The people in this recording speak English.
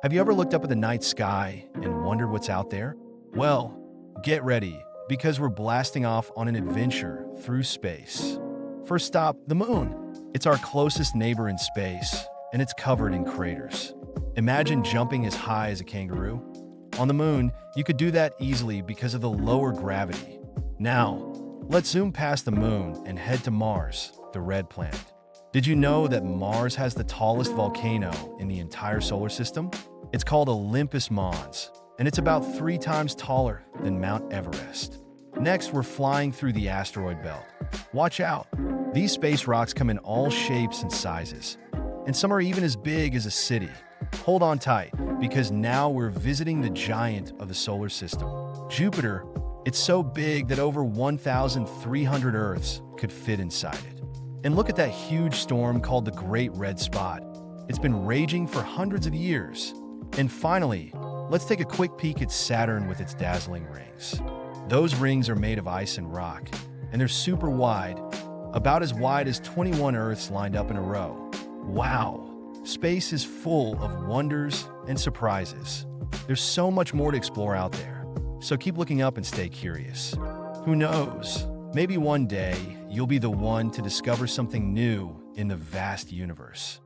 Have you ever looked up at the night sky and wondered what's out there? Well, get ready, because we're blasting off on an adventure through space. First stop, the moon. It's our closest neighbor in space, and it's covered in craters. Imagine jumping as high as a kangaroo. On the moon, you could do that easily because of the lower gravity. Now, let's zoom past the moon and head to Mars, the red planet. Did you know that Mars has the tallest volcano in the entire solar system? It's called Olympus Mons, and it's about 3 times taller than Mount Everest. Next, we're flying through the asteroid belt. Watch out! These space rocks come in all shapes and sizes, and some are even as big as a city. Hold on tight, because now we're visiting the giant of the solar system, Jupiter. It's so big that over 1,300 Earths could fit inside it. And look at that huge storm called the Great Red Spot. It's been raging for hundreds of years. And finally, let's take a quick peek at Saturn with its dazzling rings. Those rings are made of ice and rock, and they're super wide, about as wide as 21 Earths lined up in a row. Wow! Space is full of wonders and surprises. There's so much more to explore out there. So keep looking up and stay curious. Who knows? Maybe one day you'll be the one to discover something new in the vast universe.